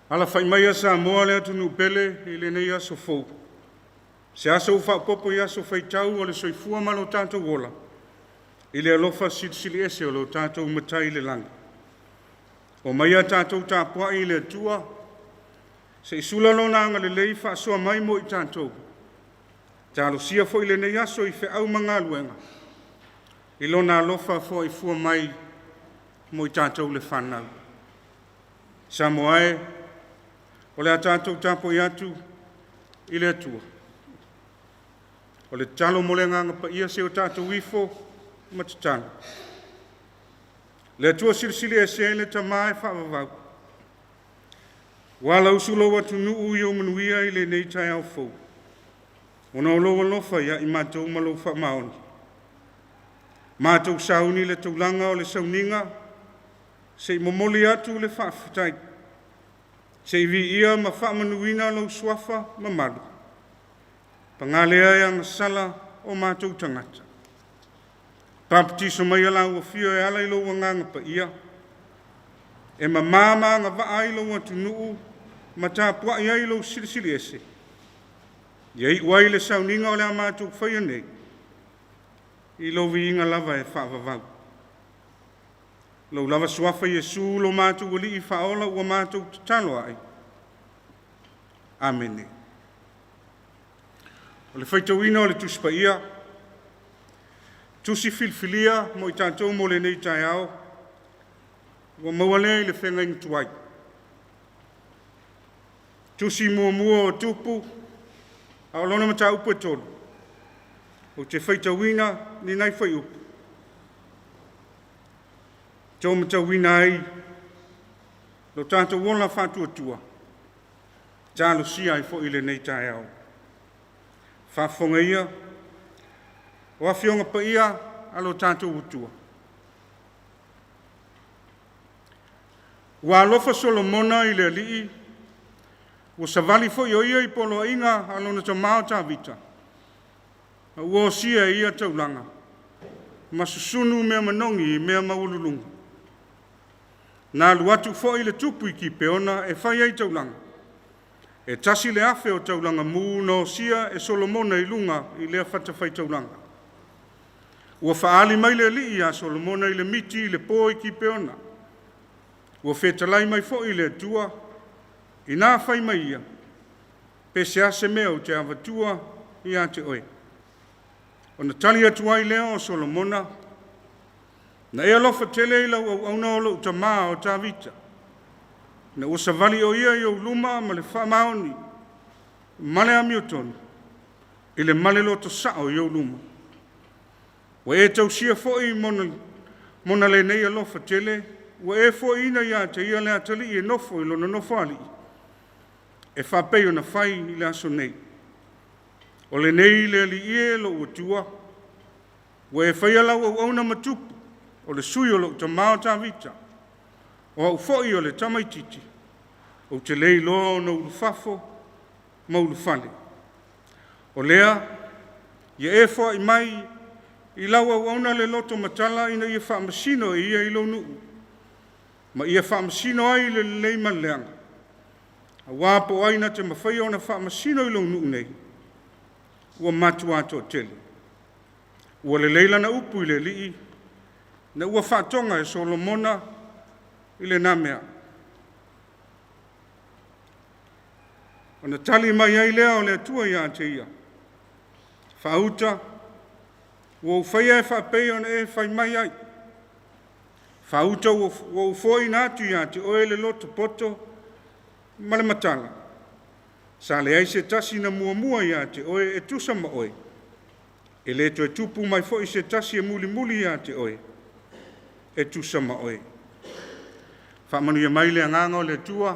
Ala fai mai a Samoa le atunu pele i le nei aso fou. Se aso ufa popo i aso fai tau o le soifua ma lo tātou wola. I le alofa sili ese o lo tātou matai le langa. O mai a tātou Tapuaiga i le atua, se isula lo nanga le lei fa soa mai mo i tātou. Tālo sia fo i le nei aso i fe au manga luenga. I lo na alofa fo i fua mai mo i tātou le whanau. Samoa o le tātou Tapuaiga atu i le atua. O le talo mo le nganga pa ia se o tātou wifo matatana. Le atua silisili e se le tamae whaavavau. Wala usulo watu nuu i o manuia i le nei Taeao fou. Ona o loa lofa ia i mātou malo wha maoni. Mātou sauni le taulanga o le sauninga, se i momoli atu le whaafitai. Se i vi ia ma whaamanuina lau suafa ma malu. Pangalea ia ngasala o mātou tangata. Papatiso mai ala ua fio e ala ilo wanganga pa ia. E ma mama nga waa ilo watu nuu ma Tapuaiga ilo silisili ese. Iei uai le sauninga o le mātou whaia nei. Ilo vi inga lava e whaavavau. Lau lava suafa Yesu lo mātou wali i whaola ua mātou tatalo ai. Amene. O le whaitawina o le tuspa ia. Tusi filfilia mo i tātou mo le nei Taeao. Ua mawale i le whenga intuai. Tusi mua o tupu. A olona mata upu e tolu. O te whaitawina ni nai whai upu. Tau matawina ai, lo tātou wola whātua tua, tālo sia ai fo ile nei Taeao. Whāwhonga ia, o awhionga pa ia, alo tātou utua. Ua alofa Solomona i le alii, ua savali fo ia i polo inga alo na tamao tā vita. Ua sia ia taulanga, masusunu mea manongi mea maululunga. Nā luatu fo i le tupu i ki peona e whai ai taulanga. E tasi le afe o taulanga mū no sia e Solomona i lunga i lea whatawhai taulanga. Ua whaali mai le li a Solomona i le miti i le pō i ki peona. Ua whetalai mai fo i le atua i nā whai mai ia. Pe se ase mea o te avatua i a te oe. O na tali atua i lea o Solomona. Na e alofa tele i lau au auna o lau tamaa o tā vita. Na ua savali o ia i au luma ma le whamaoni. Male amiotoni. I le male loto sao i au luma. Ua e tau sia foi mona le nei alofa tele. Ua e foi ina ia te ia le atali i e nofo i lona nofo ali. E whapei o na whai i le aso nei. O le nei le ali ie lo uatua. Ua e whai alau au auna matupu. O le sui o lo tamao tā vita. O au foi o le tamaititi. O te lei loa o na ulufafo, ma ulufale. O lea, ia e foi mai i lau au auna le loto matala ina ia whaamasino e ia i lo nuu. Ma ia whaamasino ai le lei maleanga. A wapo aina te mawhai o na whaamasino i lo nuu nei. Ua matua ato tele. Ua le leila na upu i le lii. Na ua whātonga e Solomona i le namea. O na tali mai ai lea o le atua ia te ia. Whauta, ua uwhaia e whapei o na e whai mai ai. Whauta ua ufoi nātu ia te oe le loto poto ma le matala. Sa le ai se tasi na mua ia te oe e tusa ma oe. E le to e tupu mai fo i se tasi e muli ia te oe. E tu sama oe. Whamanuia mai le nganga o le tua,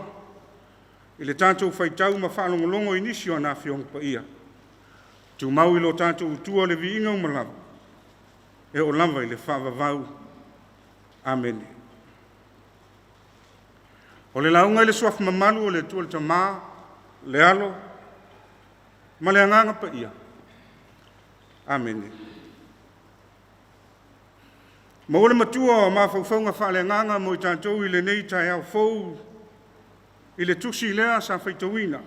i le tātou whaitau ma whalongolongo inisi o nā whiong pa ia. Tu mau i lo tātou utua le vi inga umalawa, e o lava i le whaavavau. Amen. O le launga i le suafu mamalu o le tua le tamā, le alo, ma le nganga pa ia. Amen. Ma ole matua o mawhauwhaunga whale nganga mo i tātou i le nei Taeao fou i le tusi lea sa whaitawina.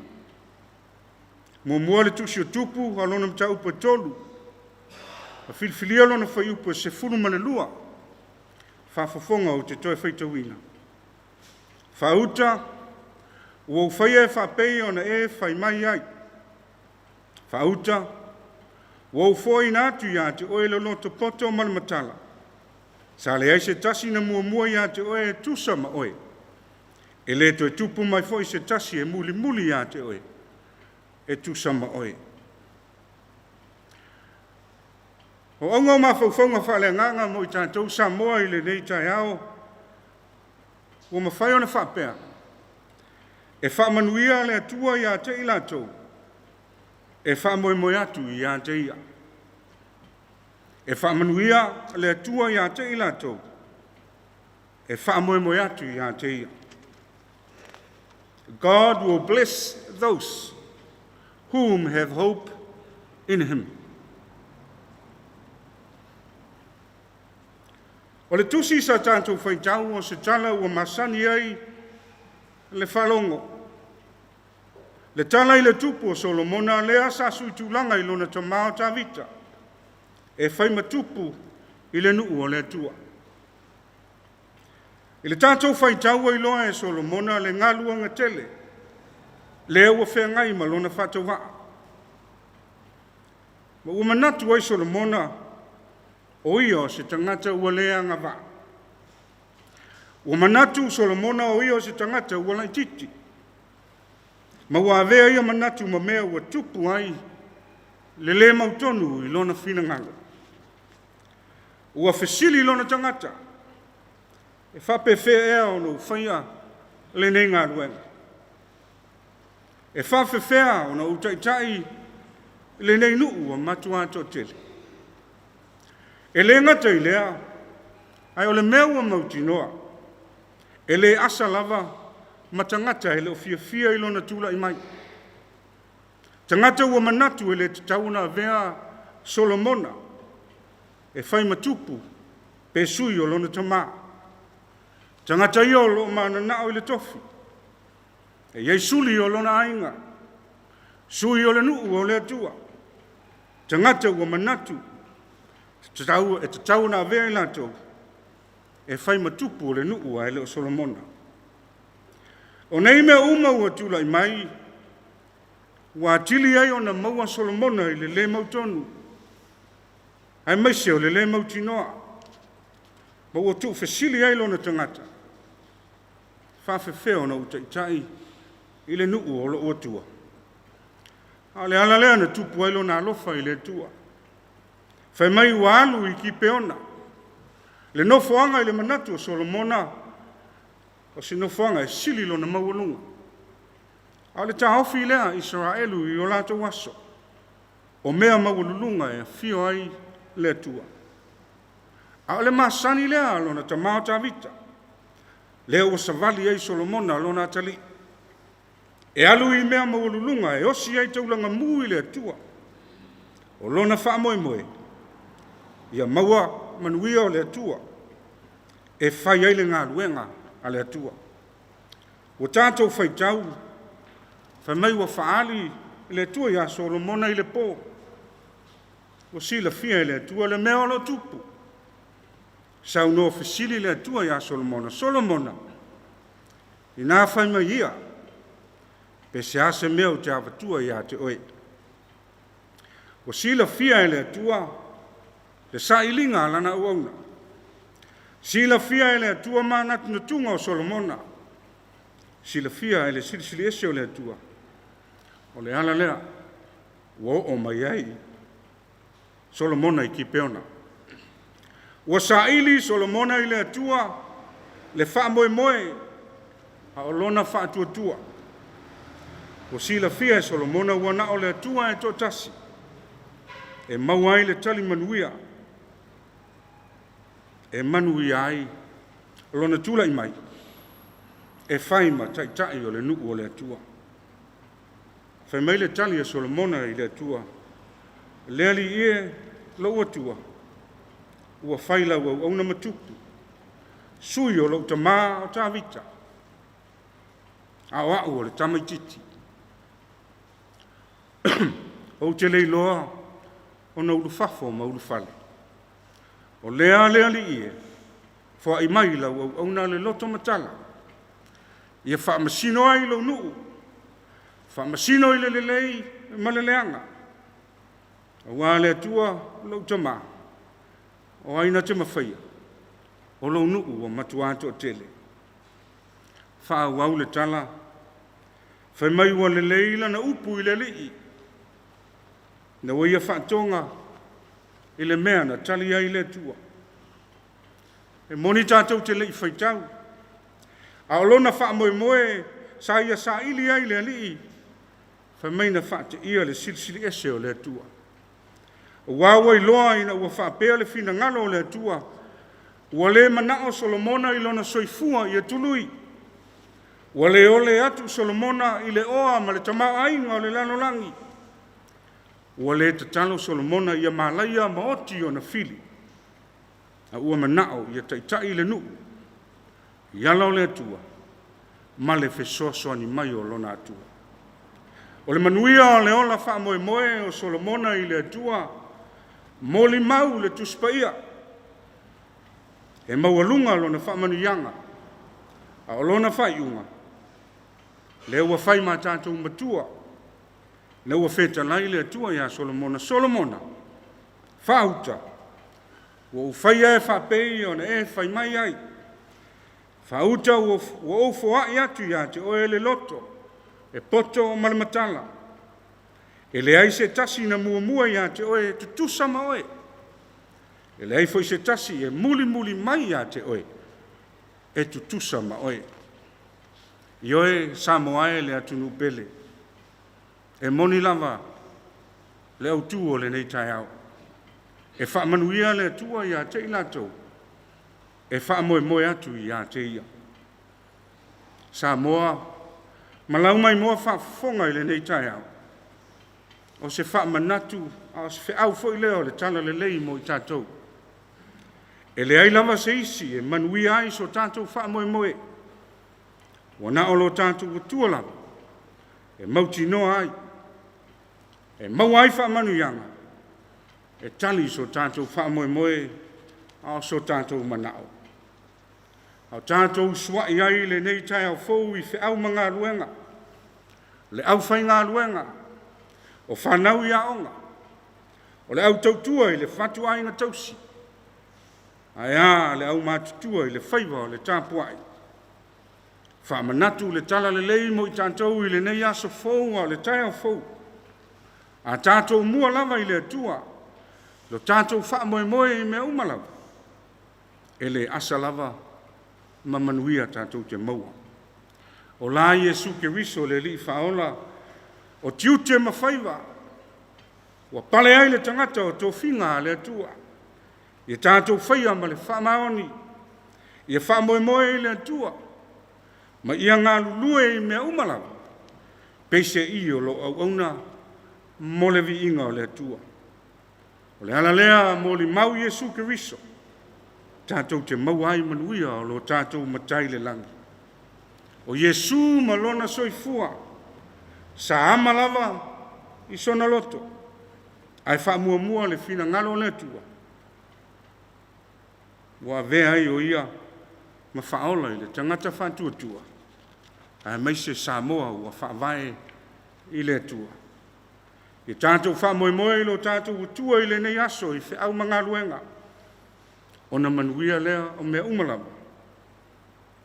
Mo mua le tusi o tupu alona mta upa tolu. A filfili alona whai upa se fulu ma le lua. Whawhawhonga o te toi whaitawina. Whauta, ua whaia e whapei ona e whai mai ai. Whauta, ua ufoi nātu ia te oe lo loto poto malamatala. Sa le ai se tasi na mua ia te oe e tusa ma oe. E le to e tupu mai foi se tasi e muli ia te oe. E tusa ma oe. O onga ma whauwhaunga whale nganga mo i tātou Samoa i le nei Taeao. Ua ma whai ona whapea. E whamanuia le atua ia te ilatou. E whamoe atu ia te ia. E whamanuia le atua ia te ilatou. E whamoe atu ia te ia. God will bless those whom have hope in him. O le tusi sa tātou whaitau o se tala ua masani ai le whalongo. Le tala i le tupu o Solomona le asa sui tūlanga i lona tamao tawita. E whai matupu i le nuu o le atua. I le tātou whaitau i loa e Solomona le ngaluanga tele. Le ua whea ngai ma lona whatau haa. Ma ua manatu ai Solomona o ia se tangata ua lea ngava. Ua manatu Solomona o ia se tangata ua laititi. Ma ua avea ia manatu ma mea ua tupu ai le mautonu i lona whina ngalo. Ua fesili lona tangata. E whape whea ea ono whaia le nei ngā ruenga. E whape whea ono utaitai le nei nuu a matua ato tele. E le ngata i lea, ai o le mea ua mauti noa. E le asa lava matangata e le o fia i lona tula i mai. Tangata ua manatu e le tauna vea Solomona. E whai matupu pe sui o lona tamaa. Tangata i o lo mana nao i le tofi. E iei suli o lona ainga. Sui o le nuu o le atua. Tangata ua manatu. E te tau na vea i lato. E whai matupu o le nuu a ele o Solomona. O nei mea uma ua tula i mai. Wa tili ai o na maua Solomona i le mautonu. Ai maise o le mautinoa. Ma ua tu fesili ai lona tangata. Whawhewheo na utaitai i le nuu o lo otua. A le ala lea na tupu ai lona alofa i le tua. Whai mai ua alu i ki peona. Le nofoanga i le manatu o Solomona. O si nofoanga e sili lona maualunga. A le tahofi i lea Israelu i o lato waso. O mea maualulunga e fio ai le tua. A le masani lea lona tamao tawita. Lea ua savali ai Solomona lona atali. E alu i mea maualulunga e osi ai taulanga mui le tua. O lona whaamoemoe. Ia maua manuia o le atua. E whai ai le ngā luenga a le atua. O tātou whaitau. Whai mai wa whaali le atua ia Solomona i le pō. O sila fia i le atua le mea o lo tupu. Sau no fesili le atua ia Solomona. Solomona. I nā whai mai ia. Pe se ase mea o te avatua ia te oe. O sila fia i le atua. Le sailinga lana uauna. Sila fia ele atua manatu na tunga o Solomona. Sila fia ele silisili ese o le atua. O le ala lea. Ua o mai ai. Solomona i ki peona. Ua saili Solomona i le atua. Le wha moe moe a o lona whaatuatua. O sila fia e Solomona ua na o le atua e tō tasi. E mau ai le tali manuia. E manuia ai. Lona tula i mai. E whaima tai o le nuku o le atua. Whai mai le tali e Solomona i le atua. Le ali ie lo atua. Ua whaila ua auna matupu. Sui o lo tamā o tā vita. A o le tamaititi. O te leiloa o na ulufafo ma ulufale. O lea ali ie. Fua i mai lau au na le loto matala. Ia wha masino ai lau nuu. Wha masino i le lei ma le leanga. Wa le tua lau tama. O aina te mawhaia. O lau nuu o matuato o tele. Wha au le tala. Whai mai wa le leila na upu i le lii. Na waia whaatonga i le mea na tali ai le tua. E moni tātou te lei whaitau. A o lona wha moe moe sa ia sa ili ai le alii. Whai mai na wha te ia le silisili ese o le tua. O wāwai loa ina ua wha pēa le fina ngalo o le tua. Ua le manao Solomona i lona soifua i atului. Ua le ole atu Solomona i le oa ma le tamaa ainga o le lanolangi. Ua le tatalo Solomona ia malaia maoti o na fili. A ua manao ia taitai le nuu. Iala o le atua. Ma le fesoasoa ni mai o lona atua. O le manuia o le ola wha moe moe o Solomona i le atua. Moli mau le tuspaia. E maualunga lona wha manuianga. A o lona wha iunga. Le ua whai ma tātou matua. Le ua wheta lai le atua ia Solomona. Solomona. Whauta. Ua uwhaia e whapei o na e whai mai ai. Whauta ua ufo ai atu ia te oe le loto. E poto o malamatala. E le ai se tasi na mua ia te oe tutusa ma oe. E le ai foi se tasi e muli mai ia te oe. E tutusa ma oe. I oe Samoa e le atunu pele. E moni lava le autu o le nei Taeao. E wha manuia le atua ia te ilatou. E wha moe atu ia te ia. Samoa, malau mai moa wha fonga i le nei Taeao. O se wha manatu, o se wha au foi leo le tala le lei mo i tātou. E le ai lava se isi, e manuia ai so tātou wha moe. Wana olo tātou utua lava. E mauti noa ai. E mau ai wha manuianga. E tali so tātou wha moe, ao so tātou manao. Ao tātou suai ai le nei Taeao fou i whi au mga luenga. Le au whai ngā luenga. O whanau ia onga. O le au tautua i le whatu ai ngā tausi. Aia le au mātutua i le whaiwa o le Tapuaiga. Whamanatu le tala le lei mo i tātou i le nei aso fou o le Taeao fou. A tātou mua lava i le atua. Lo tātou wha moe i mea umalawa. E le asa lava ma manuia tātou te maua. O la Iesu Keriso le li whaola o tiute ma whaiwa. Wa pale ai le tangata o tō whinga le atua. I tātou whaia ma le wha maoni. I wha moe i le atua. Ma ia ngā lulue i mea umalawa. Peise i o lo au auna mo le vi inga o le atua. O le ala lea mo li mau Iesu Keriso. Tātou te mau ai manuia o lo tātou matai le langi. O Iesu ma lona soifua. Sa ama lava i sona loto. Ai wha mua le fina ngalo le atua. Wa vea ai o ia ma whaola i le tangata whatuatua. Ai maise Samoa ua whaavae i le atua. I tātou wha moe lo tātou utua i le nei aso i whi au mga luenga. O na manuia lea o mea umalawa.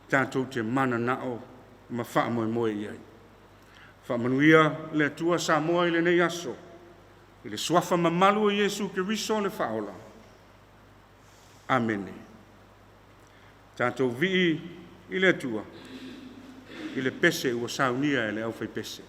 Tātou te mana nao ma wha moe i ai. Wha manuia le atua Samoa i le nei aso. I le swafa mamalu o Iesu Keriso le whaola. Amene. Tātou vii i le atua. i le pese ua saunia e le au fai pese.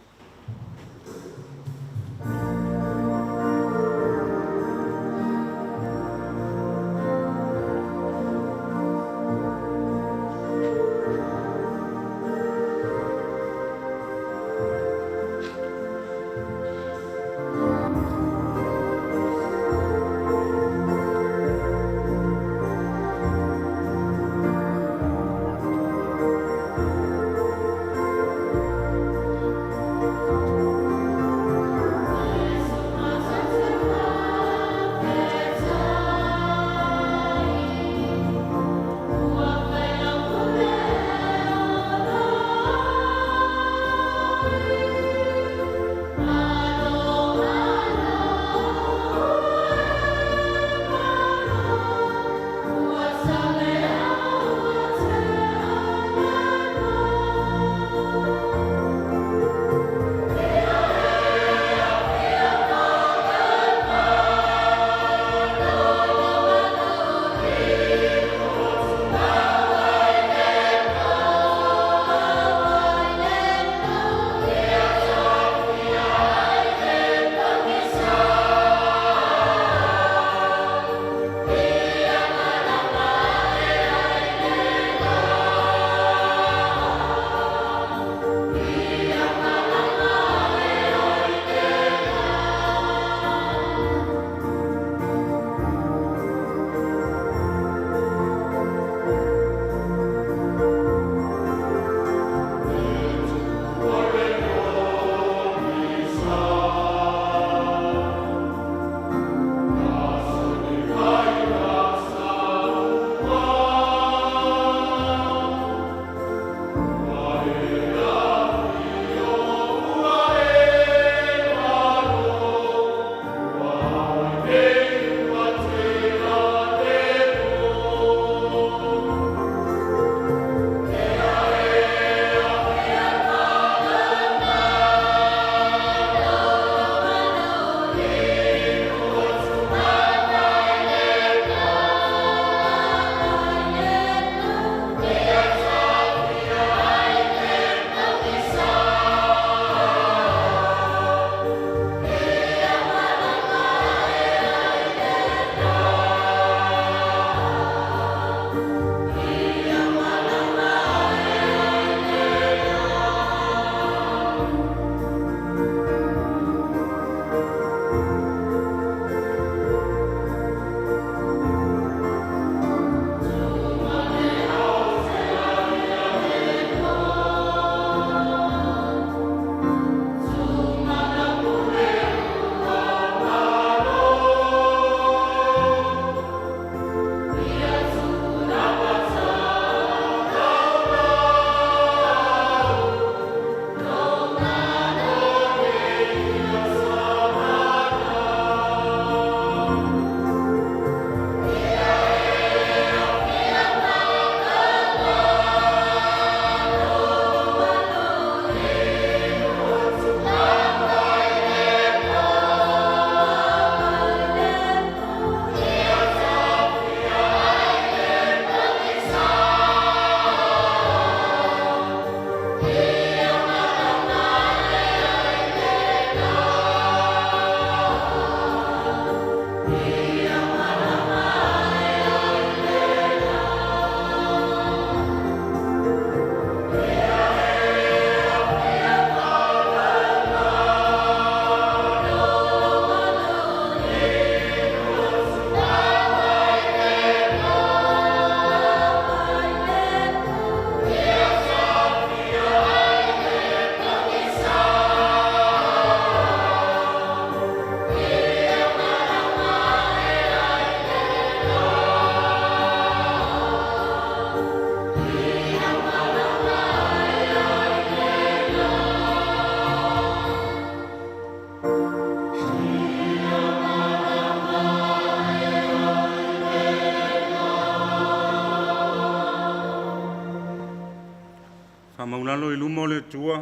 maunalo I lumo le tua,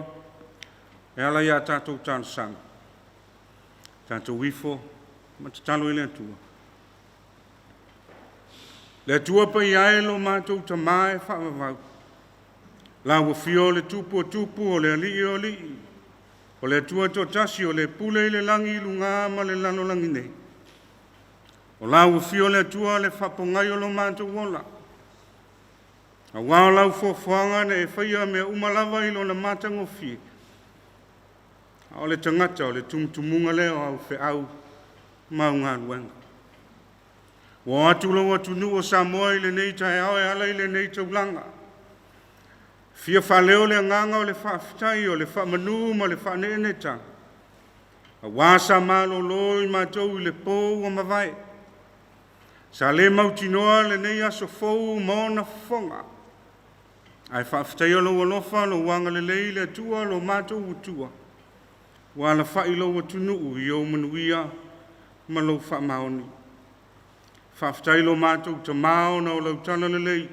e ala ia tātou tāna sang. Tātou wifo, ma tatalo I le tua. Le tua pa I ae lo mātou ta mae whaamavau. La ua fio o le tupu o le alii o le tua to tasi o le pule i le langi i lunga ma le lano langi nei. O la ua fio le tua le whapongai o lo mātou wola. A wao lau fofuanga ne e whaia mea umalawa i lo na mātango fie. O le tangata o le tumutumunga leo au fe au maunga luenga. Wa atu lo atu nu o Samoa i le nei Taeao e ala i le nei taulanga. Fia whaleo le nganga o le whaafitai o le whaamanu ma le whaaneeneta. A wasa malo loi mātou i le pou o mawai. Sa le mautinoa le nei aso fou maona fonga. Ai whaafitai o lo alofa lo wanga le lei le tua lo mātou utua. Wa la whai lo atunu i o manuia ma lo whaamaoni. Whaafitai lo mātou ta mao na o lau tala le lei.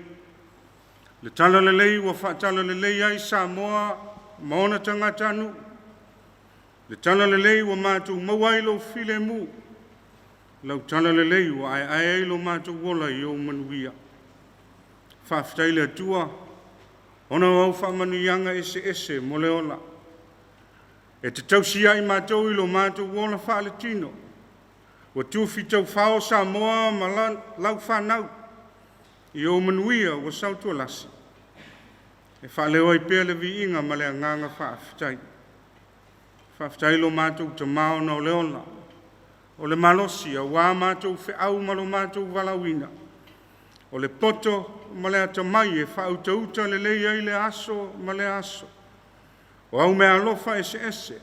Le tala le lei wa whaatala le lei ai Samoa maona tangata anu. Le tala le lei wa mātou mawai lo file mu. Lau tala le lei wa ai lo mātou wola i o manuia. Whaafitai le tua. Ona au whaamanuianga ese mo le ola. E te tausia i mātou i lo mātou wola whaaletino. Wa tuwhi tau whao Samoa ma lau whanau. I o manuia wa sautua lasi. E whaleo ai pēle vi inga ma le nganga whaafitai. Whaafitai lo mātou te mao na o le ola. O le malosi a wā mātou whi au ma lo mātou walawina. O le poto ma le atamai e whautauta le leia i le aso ma le aso. O au mea alofa ese.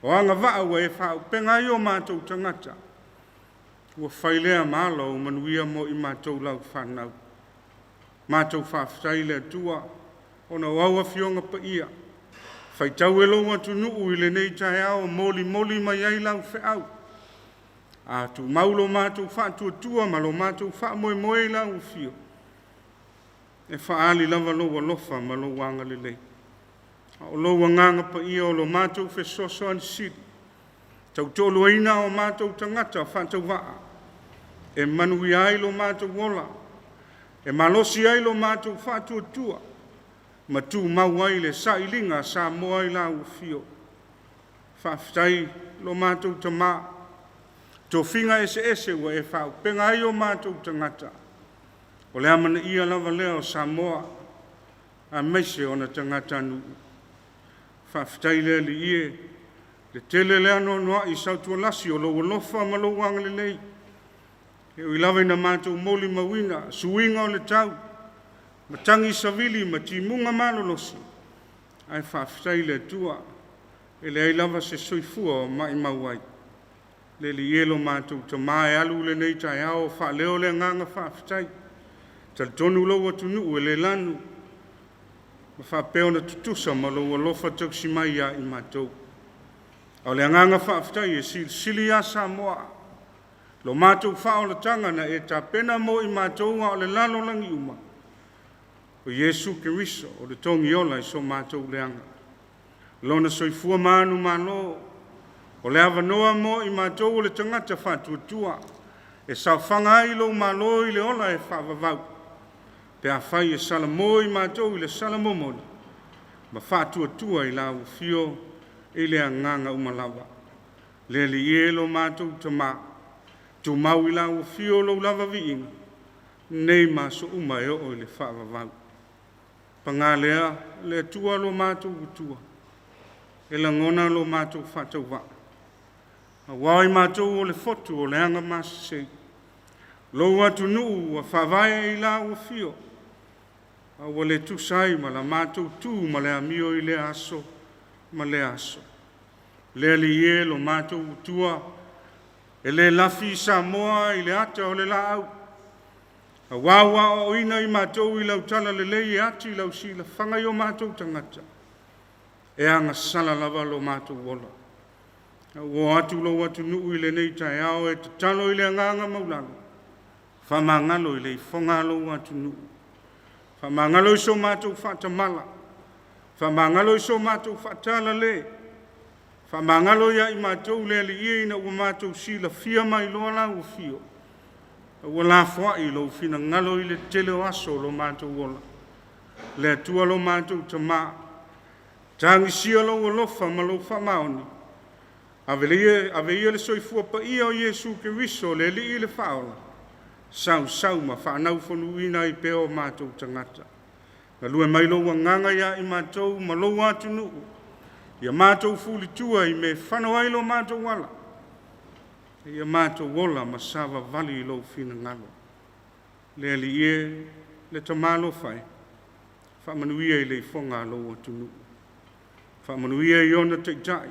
O anga vaawa e whau penga i o mātou tangata. Ua whailea mālo o manuia mo i mātou lau whanau. Mātou whaafitai le tua, o na waua fionga pa ia. Whaitau e lo atu nuu i le nei Taeao moli mai ai lau whiau. A tu maulo mātou whaatua ma lo mātou whaamoe i lau fio. E whaali lava loa lofa ma lo wanga le lei. O lo wanganga pa ia o lo mātou whesoso an siri. Tau tolo ina o mātou tangata whātau waa. E manui ai lo mātou wola. E malosi ai lo mātou whātua tua. Ma tu mau ai le sailinga Samoa i lau fio. Whaafitai lo mātou tama. Tō whinga ese wa e whau penga ai o mātou tangata. O le amana ia lava leo Samoa. A meise o na tangata nuu. Whaafitai lea li ie. Le tele lea noa i sautua lasi o lo lofa ma lo wanga le lei. E o ilawa ina mātou moli mawina, suinga o le tau. Matangi savili ma timunga malolosi. Ai whaafitai le tua. E le ilawa se soifua o mai mawai. Le li ielo mātou ta mai alu le nei Taeao wha leo le nganga whaafitai. Tal tonu lo atu nuu e le lanu. Ma whaapeo na tutusa ma lo alofa tausi mai a i mātou. O le nganga whaafitai e sili a Samoa. Lo mātou whao le tanga na e ta pena mo i mātou o le lalo langi uma. O Yesu Kiriso o le tongi ola i so mātou leanga. Lona soifua manu malo. O le avanoa mo i mātou o le tangata whātuatua. E sauwhanga i lo malo i le ola e whaavavau. Pe a whai e salamo i mātou i le salamomoni. Ma whātuatua i lau fio i le anganga umalawa. Le li e lo mātou tama. Tu mau i lau fio lo lava viinga. Nei maso uma e o i le whaavavau. Pangalea le tua lo mātou utua. E la ngona lo mātou whātau waa. A wai mātou o le fotu o le anga masasei. Lo atu nuu a whawai i lau fio. A wale tu sai ma la mātou tu ma le amio i le aso. Ma le aso. Le li e lo mātou utua. E le lafi Samoa i le ata o le lau. A wawa o ina i mātou i lau tala le lei e ati i lau sila whangai o mātou tangata. E anga sala lava lo mātou wola. O atu lo atu nuu i le nei Taeao e te talo i le anganga maulanga. Whamangalo i le i whongalo atu nuu. Whamangalo i so mātou whatamala. Whamangalo i so mātou whatala le. Whamangalo ia i mātou le li ia ina ua mātou sila fia mai loa lau fio. Ua la fwa i lo fina ngalo i le tele o aso lo mātou wola. le tua lo mātou te mā. Tangi sia lo o lofa ma lo wha maoni. Ave ia le soifua pa ia o Yesu ke riso le li i le whaola. Sau ma whanau whanuina i peo mātou tangata. Na lue mai lo nganga ia i mātou ma lo atu nuu. Ia mātou fuli tua i me whanau lo mātou wala. Ia mātou wola ma sawa vali lo fina ngalo. Le li e le tamalo fai. Whamanuia i le fonga lo atu nuu. Whamanuia i ona te tai.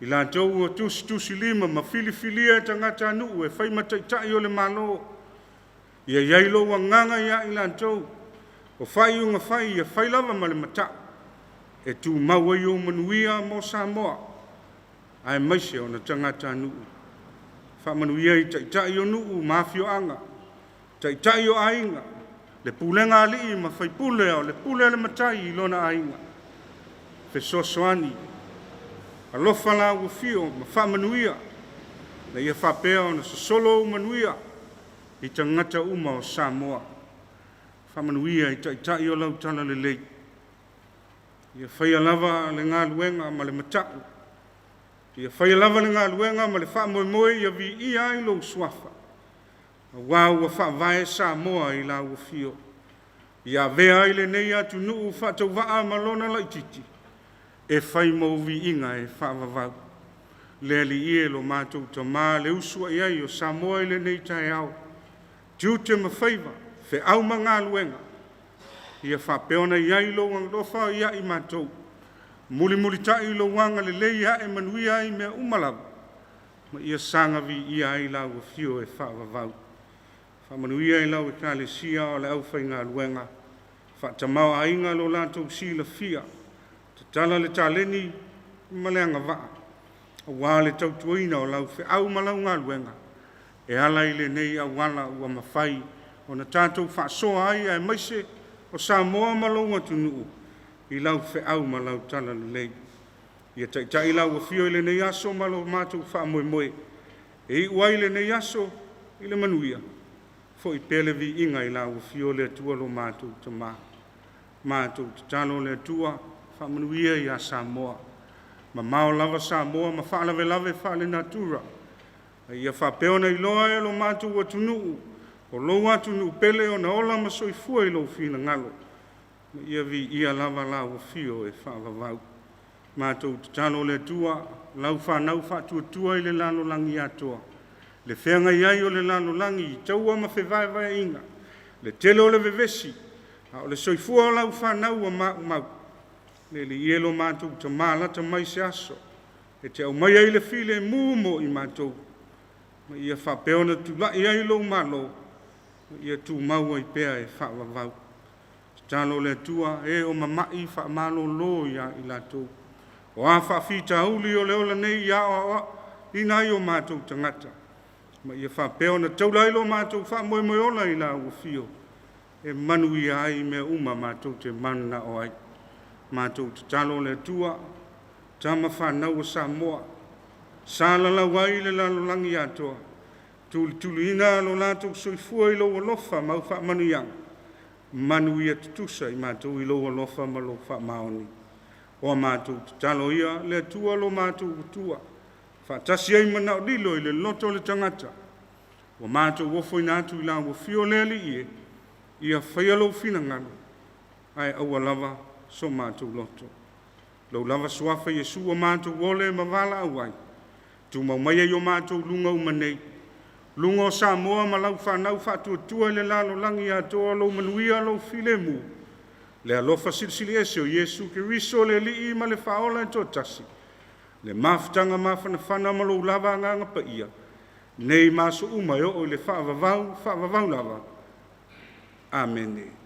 I la tau o tusi lima ma fili tangata nuu e whai ma te tai o le malo. Ia yailo wa nganga ia i la tau. O whai unga whai ia whai lava ma le mata. E tu maua i o manuia mo Samoa. Ai maise o na tangata nuu. Whamanuia i te tai o nuu mafio anga. Te tai o ainga. Le pulenga ali ma whai pule o le pule le matai i lona ainga. Fesosoani. Alofa la ua fio ma whamanuia. Na ia whapea o na solo manuia. I tangata uma o Samoa. Whamanuia i tai o lau tala le lei. Ia whaia lava le ngā luenga ma le matau. Ia whaia lava le ngā luenga ma le whamoemoe ia vi ia i lo swafa. Wa ua whaavae Samoa i la ua fio. Ia vea i le nei atu nuu whatau waa malona la ititi. E whai mauvi inga e whaavavau. Le ali ie lo mātou ta mā le usua iai o Samoa i le nei Taeao. Tute ma whaiva, whe au ma ngā luenga. Ia whapeona iai lo wanglofa iai mātou. Muli tai lo wanga le lei ia e manuia i mea umalawa. Ma ia sangavi ia i lau o fio e whaavavau. Whamanuia i lau e kāle sia o le au whai ngā luenga. Whatamau a inga lo lātou sila fia. Tala le taleni maleanga waa. Wa le tautuina o lau whi au malau ngā luenga. E ala i le nei a wala ua mawhai. O na tātou whaasoa ai e maise o Samoa malau atu nuu. I lau whi au malau tala le lei. Ia tai lau a fio i le nei aso malau mātou wha moe. E i uai le nei aso i le manuia. Fo i pele vi inga i lau a fio le atua lo mātou ta mā. Mātou ta talo le atua. Whamanuia i a Samoa. Ma mao lava Samoa, ma whaalave lave whaale natura. Ia whapeona i loa e lo mātou atu nuu. O lo atu nuu pele o na ola ma soifua i lo fina ngalo. Ma ia vi ia lava lau fio e whaavavau. Mātou talo le tua, lau whanau whatuatua i le lalo langi atoa. Le whenga iai o le lalo langi i taua ma whewai inga. Le tele o le vevesi. O le soifua o lau whanau a mau. Le li ielo mātou ta mālata mai se aso. E te au mai ai le file mūmo i mātou. Ma ia whapeona tu lai ai lo malo. Ma ia tu maua i pea e whaavavau. Talo le tua e o mamai whaamalo lo ia i latou. O a whaafita auli o leola nei ia o ina i o mātou tangata. Ma ia whapeona taulai lo mātou whaamoe ola i la ua fio. E manu ia ai mea uma mātou te mana o ai. Mātou te talo le tua, tama whanau o Samoa. Sāla la wai le lalolangi atoa. Tuli ina lo lātou soifua i lo alofa mau wha manu yang. Manu ia tutusa i mātou i lo alofa ma lo wha maoni. O mātou te talo ia le tua lo mātou tua. Whatasi ai manao lilo i le loto le tangata. O mātou wofo i nātu i la wofio le li ie. Ia whaialo fina ngano. Ai aua lava. So mātou loto. Lau lava suafa Yesu o mātou wole ma wala awai. Tu mau mai o mātou lunga umanei. Lunga o Samoa ma lau whanau whatuatua le lalo langi atoa lau manuia lau filemu. Le alofa silisili ese o Yesu ke riso le li ma le whaola e tōtasi. Le mafutanga mawhanawhana ma lau lava nganga pa ia. Nei maso umai o le whaavavau lava. Amen.